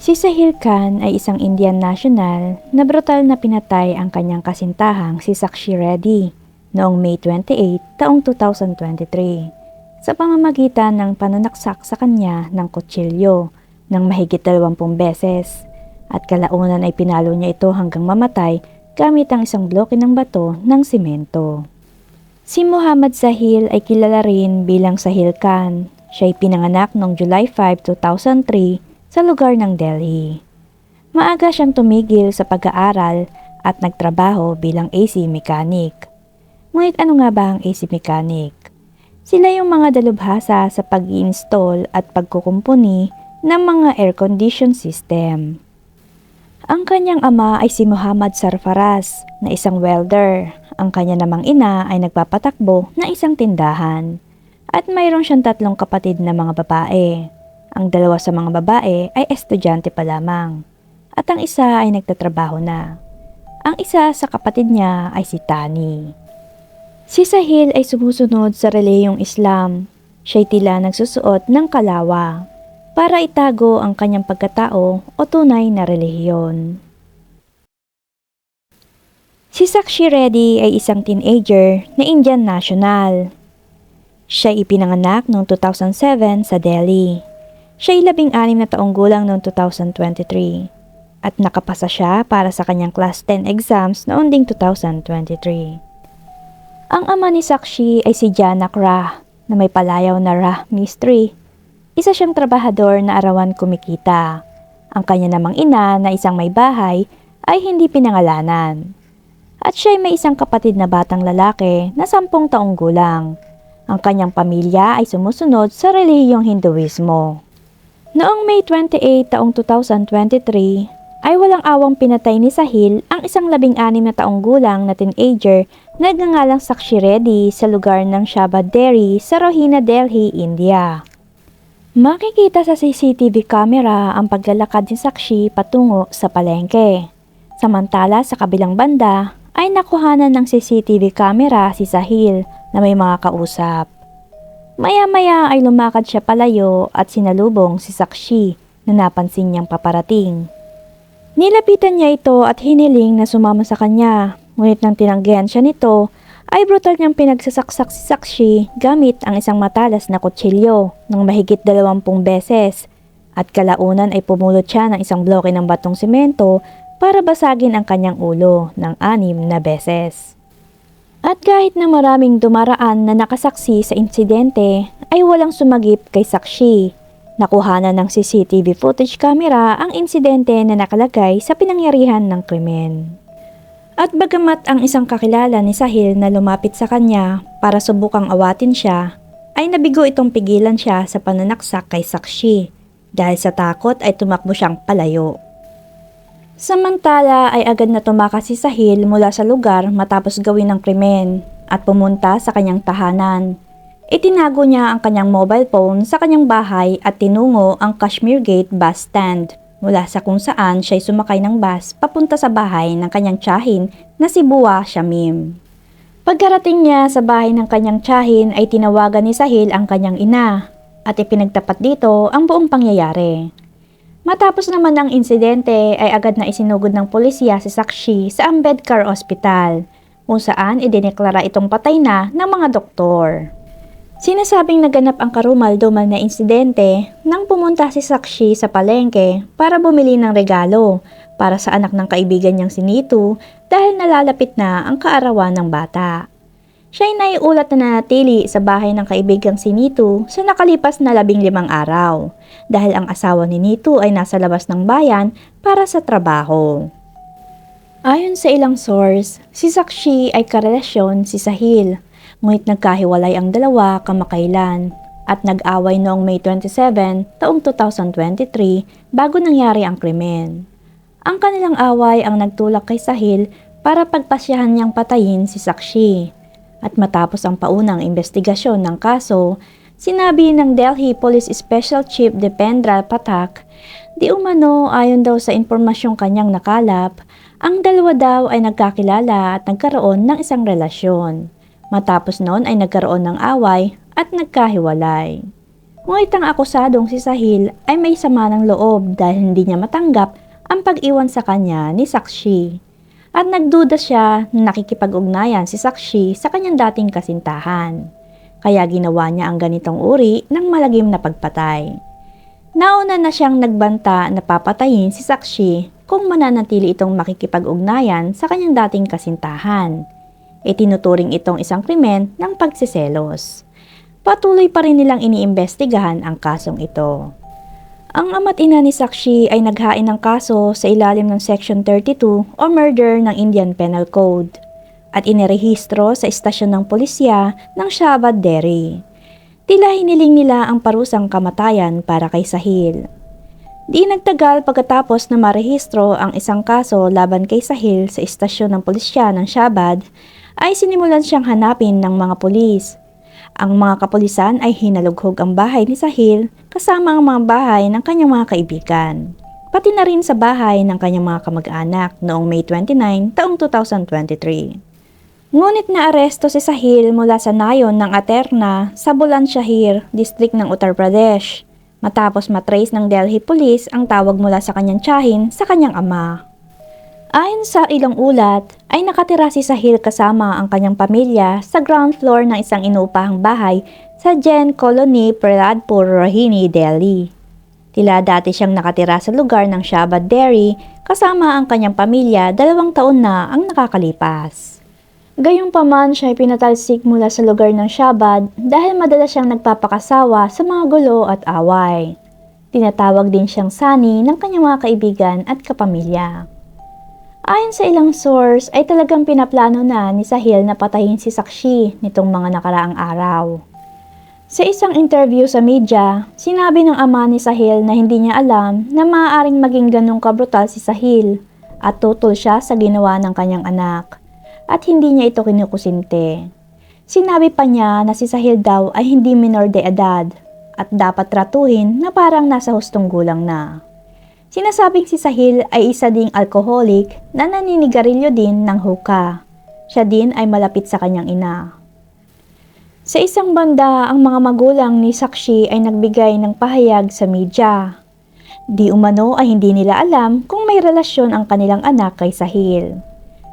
Si Sahil Khan ay isang Indian national na brutal na pinatay ang kanyang kasintahang si Sakshi Reddy noong May 28, taong 2023 sa pamamagitan ng pananaksak sa kanya ng kutsilyo ng mahigit 20 beses at kalaunan ay pinalo niya ito hanggang mamatay gamit ang isang bloke ng bato ng simento. Si Muhammad Sahil ay kilala rin bilang Sahil Khan. Siya ay pinanganak noong July 5, 2003 sa lugar ng Delhi. Maaga siyang tumigil sa pag-aaral at nagtrabaho bilang AC mechanic. Ngunit ano nga ba ang AC mechanic? Sila yung mga dalubhasa sa pag-i-install at pagkukumpuni ng mga air condition system. Ang kanyang ama ay si Muhammad Sarfaraz na isang welder. Ang kanya namang ina ay nagpapatakbo na isang tindahan. At mayroon siyang 3 kapatid na mga babae. Ang 2 sa mga babae ay estudyante pa lamang. At ang isa ay nagtatrabaho na. Ang isa sa kapatid niya ay si Tani. Si Sahil ay sumusunod sa relihiyong Islam. Siya'y tila nagsusuot ng kalawa para itago ang kanyang pagkatao o tunay na relihiyon. Si Sakshi Reddy ay isang teenager na Indian national. Siya ipinanganak noong 2007 sa Delhi. Siya ay 16 na taong gulang noong 2023 at nakapasa siya para sa kanyang Class 10 exams noong ding 2023. Ang ama ni Sakshi ay si Janak Rah na may palayaw na Rah Mistry. Isa siyang trabahador na arawan kumikita. Ang kanya namang ina na isang may bahay ay hindi pinangalanan. At siya ay may isang kapatid na batang lalaki na 10 taong gulang. Ang kanyang pamilya ay sumusunod sa relihiyong Hinduismo. Noong May 28 taong 2023 ay walang awang pinatay ni Sahil ang isang 16 na taong gulang na teenager na nagngangalang Sakshi Reddy sa lugar ng Shabad Dairy sa Rohina, Delhi, India. Makikita sa CCTV camera ang paglalakad ni Sakshi patungo sa palengke. Samantala sa kabilang banda ay nakuhanan ng CCTV camera si Sahil na may mga kausap. Maya-maya ay lumakad siya palayo at sinalubong si Sakshi na napansin niyang paparating. Nilapitan niya ito at hiniling na sumama sa kanya, ngunit nang tinanggihan siya nito, ay brutal niyang pinagsasaksak si Sakshi gamit ang isang matalas na kutsilyo ng mahigit 20 beses at kalaunan ay pumulot siya ng isang bloke ng batong simento para basagin ang kanyang ulo ng 6 na beses. At kahit na maraming dumaraan na nakasaksi sa insidente ay walang sumagip kay Sakshi. Nakuhanan ng CCTV footage camera ang insidente na nakalagay sa pinangyarihan ng krimen. At bagamat ang isang kakilala ni Sahil na lumapit sa kanya para subukang awatin siya, ay nabigo itong pigilan siya sa pananaksak kay Sakshi. Dahil sa takot ay tumakbo siyang palayo. Samantala ay agad na tumakas si Sahil mula sa lugar matapos gawin ang krimen at pumunta sa kanyang tahanan. Itinago niya ang kanyang mobile phone sa kanyang bahay at tinungo ang Kashmir Gate bus stand mula sa kung saan siya'y sumakay ng bus papunta sa bahay ng kanyang tiyahin na si Bua Shamim. Pagkarating niya sa bahay ng kanyang tiyahin ay tinawagan ni Sahil ang kanyang ina at ipinagtapat dito ang buong pangyayari. Matapos naman ang insidente ay agad na isinugod ng pulisya si Sakshi sa Ambedkar Hospital kung saan idineklara itong patay na ng mga doktor. Sinasabing naganap ang karumal-dumal na insidente nang pumunta si Sakshi sa palengke para bumili ng regalo para sa anak ng kaibigan niyang si Neetu dahil nalalapit na ang kaarawan ng bata. Siya'y naiulat na nanatili sa bahay ng kaibigang si Neetu sa nakalipas na 15 araw dahil ang asawa ni Neetu ay nasa labas ng bayan para sa trabaho. Ayon sa ilang source, si Sakshi ay karelasyon si Sahil, ngunit nagkahiwalay ang dalawa kamakailan at nag-away noong May 27 taong 2023 bago nangyari ang krimen. Ang kanilang away ang nagtulak kay Sahil para pagpasyahan niyang patayin si Sakshi. At matapos ang paunang investigasyon ng kaso, sinabi ng Delhi Police Special Chief Dipendra Pathak, di umano ayon daw sa impormasyong kanyang nakalap, ang dalawa daw ay nagkakilala at nagkaroon ng isang relasyon. Matapos noon ay nagkaroon ng away at nagkahiwalay. Ngunit ang akusadong si Sahil ay may sama ng loob dahil hindi niya matanggap ang pag-iwan sa kanya ni Sakshi. At nagduda siya na nakikipag-ugnayan si Sakshi sa kanyang dating kasintahan. Kaya ginawa niya ang ganitong uri ng malagim na pagpatay. Nauna na siyang nagbanta na papatayin si Sakshi kung mananatili itong makikipag-ugnayan sa kanyang dating kasintahan. Itinuturing itong isang krimen ng pagsiselos. Patuloy pa rin nilang iniimbestigahan ang kasong ito. Ang ama't ina ni Sakshi ay naghain ng kaso sa ilalim ng Section 32 o murder ng Indian Penal Code at inirehistro sa istasyon ng pulisya ng Shabad Dairy. Tila hiniling nila ang parusang kamatayan para kay Sahil. Di nagtagal pagkatapos na marehistro ang isang kaso laban kay Sahil sa istasyon ng pulisya ng Shabad, ay sinimulan siyang hanapin ng mga pulis. Ang mga kapulisan ay hinalughog ang bahay ni Sahil kasama ang mga bahay ng kanyang mga kaibigan. Pati na rin sa bahay ng kanyang mga kamag-anak noong May 29, taong 2023. Ngunit naaresto si Sahil mula sa nayon ng Aterna sa Bulandshahr, district ng Uttar Pradesh, matapos matrace ng Delhi Police ang tawag mula sa kanyang tiyahin sa kanyang ama. Ayon sa ilang ulat, ay nakatira si Sahil kasama ang kanyang pamilya sa ground floor ng isang inuupahang bahay sa Jain Colony, Praladpur, Rohini, Delhi. Tila dati siyang nakatira sa lugar ng Shabad Dairy kasama ang kanyang pamilya 2 taon na ang nakakalipas. Gayunpaman siya ay pinatalsik mula sa lugar ng Shabad dahil madalas siyang nagpapakasawa sa mga gulo at away. Tinatawag din siyang Sani ng kanyang mga kaibigan at kapamilya. Ayon sa ilang source ay talagang pinaplano na ni Sahil na patayin si Sakshi nitong mga nakaraang araw. Sa isang interview sa media, sinabi ng ama ni Sahil na hindi niya alam na maaaring maging ganong kabrutal si Sahil at tutol siya sa ginawa ng kanyang anak at hindi niya ito kinukusinte. Sinabi pa niya na si Sahil daw ay hindi minor de edad at dapat tratuhin na parang nasa hustong gulang na. Sinasabing si Sahil ay isa ding alcoholic na naninigarilyo din ng hookah. Siya din ay malapit sa kanyang ina. Sa isang banda, ang mga magulang ni Sakshi ay nagbigay ng pahayag sa media. Di umano ay hindi nila alam kung may relasyon ang kanilang anak kay Sahil.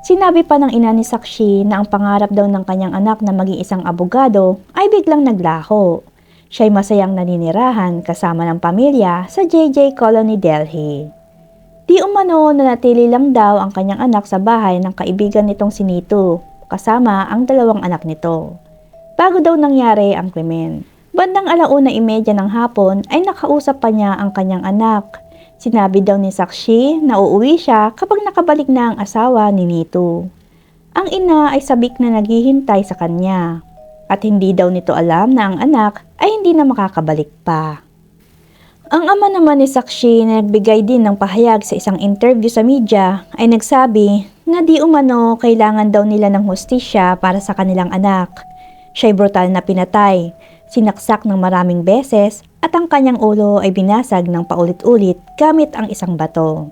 Sinabi pa ng ina ni Sakshi na ang pangarap daw ng kanyang anak na maging isang abogado ay biglang naglaho. Siya'y masayang naninirahan kasama ng pamilya sa JJ Colony, Delhi. Di umano nanatili lang daw ang kanyang anak sa bahay ng kaibigan nitong si Neetu, kasama ang 2 anak nito. Bago daw nangyari ang krimen. Bandang 1:30 ng hapon ay nakausap pa niya ang kanyang anak. Sinabi daw ni Sakshi na uuwi siya kapag nakabalik na ang asawa ni Neetu. Ang ina ay sabik na naghihintay sa kanya. At hindi daw nito alam na ang anak ay hindi na makakabalik pa. Ang ama naman ni Sakshi na nagbigay din ng pahayag sa isang interview sa media ay nagsabi na di umano kailangan daw nila ng hustisya para sa kanilang anak. Siya'y brutal na pinatay, sinaksak ng maraming beses at ang kanyang ulo ay binasag ng paulit-ulit gamit ang isang bato.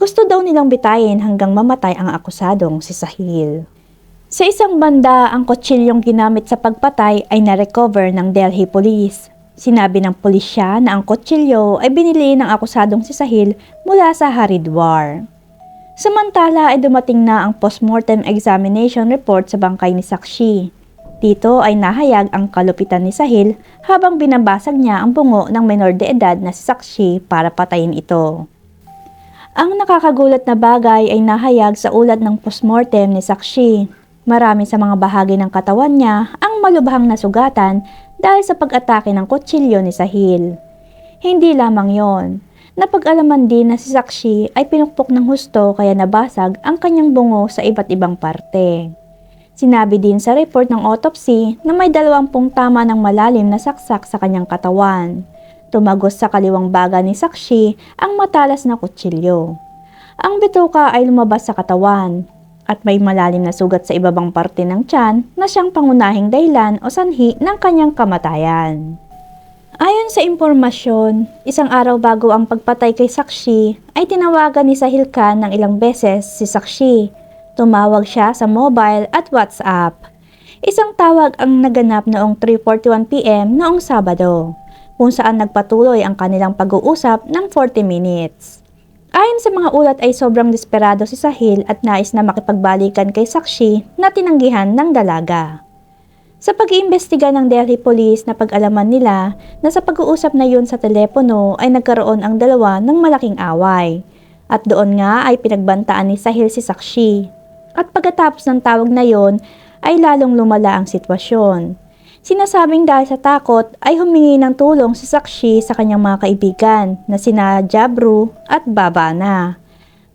Gusto daw nilang bitayin hanggang mamatay ang akusadong si Sahil. Sa isang banda, ang kutsilyong ginamit sa pagpatay ay na-recover ng Delhi Police. Sinabi ng pulisya na ang kutsilyo ay binili ng akusadong si Sahil mula sa Haridwar. Samantala ay dumating na ang postmortem examination report sa bangkay ni Sakshi. Dito ay nahayag ang kalupitan ni Sahil habang binabasag niya ang bungo ng menor de edad na si Sakshi para patayin ito. Ang nakakagulat na bagay ay nahayag sa ulat ng postmortem ni Sakshi. Marami sa mga bahagi ng katawan niya ang malubhang nasugatan dahil sa pag-atake ng kutsilyo ni Sahil. Hindi lamang yon, napag-alaman din na si Sakshi ay pinukpok ng husto kaya nabasag ang kanyang bungo sa iba't ibang parte. Sinabi din sa report ng autopsy na may 20 tama ng malalim na saksak sa kanyang katawan. Tumagos sa kaliwang baga ni Sakshi ang matalas na kutsilyo. Ang bituka ay lumabas sa katawan. At may malalim na sugat sa ibabang parte ng tiyan na siyang pangunahing dahilan o sanhi ng kanyang kamatayan. Ayon sa impormasyon, isang araw bago ang pagpatay kay Sakshi ay tinawagan ni Sahil Khan ng ilang beses si Sakshi. Tumawag siya sa mobile at WhatsApp. Isang tawag ang naganap noong 3:41 PM noong Sabado. kung saan nagpatuloy ang kanilang pag-uusap ng 40 minutes. Ayon sa mga ulat ay sobrang desperado si Sahil at nais na makipagbalikan kay Sakshi na tinanggihan ng dalaga. Sa pag-iimbestiga ng Delhi Police na pag-alaman nila na sa pag-uusap na yun sa telepono ay nagkaroon ang dalawa ng malaking away. At doon nga ay pinagbantaan ni Sahil si Sakshi. At pagkatapos ng tawag na yon ay lalong lumala ang sitwasyon. Sinasabing dahil sa takot ay humingi ng tulong si Sakshi sa kanyang mga kaibigan na sina Jabru at Babana.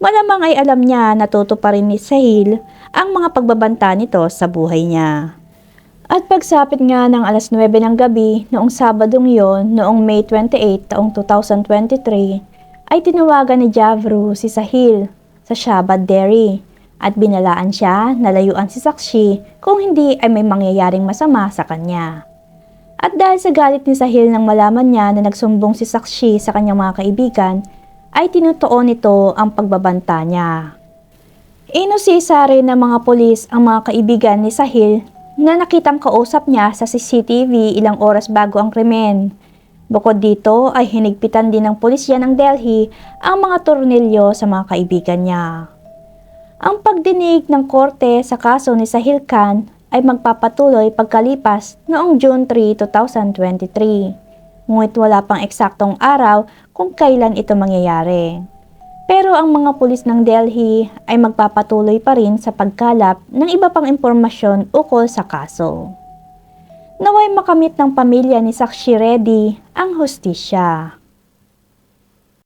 Malamang ay alam niya na tutuparin ni Sahil ang mga pagbabanta nito sa buhay niya. At pagsapit nga ng alas 9 ng gabi noong Sabadong yon, noong May 28 taong 2023, ay tinawagan ni Javru si Sahil sa Shabad Dairy at binalaan siya na layuan si Sakshi kung hindi ay may mangyayaring masama sa kanya. At dahil sa galit ni Sahil nang malaman niya na nagsumbong si Sakshi sa kanyang mga kaibigan, ay tinutuon nito ang pagbabanta niya. Inusisa rin ng mga pulis ang mga kaibigan ni Sahil na nakitang kausap niya sa CCTV ilang oras bago ang krimen. Bukod dito ay hinigpitan din ng pulisya ng Delhi ang mga tornilyo sa mga kaibigan niya. Ang pagdinig ng korte sa kaso ni Sahil Khan ay magpapatuloy pagkalipas noong June 3, 2023. Ngunit wala pang eksaktong araw kung kailan ito mangyayari. Pero ang mga pulis ng Delhi ay magpapatuloy pa rin sa pagkalap ng iba pang impormasyon ukol sa kaso. Naway makamit ng pamilya ni Sakshi Reddy ang hustisya.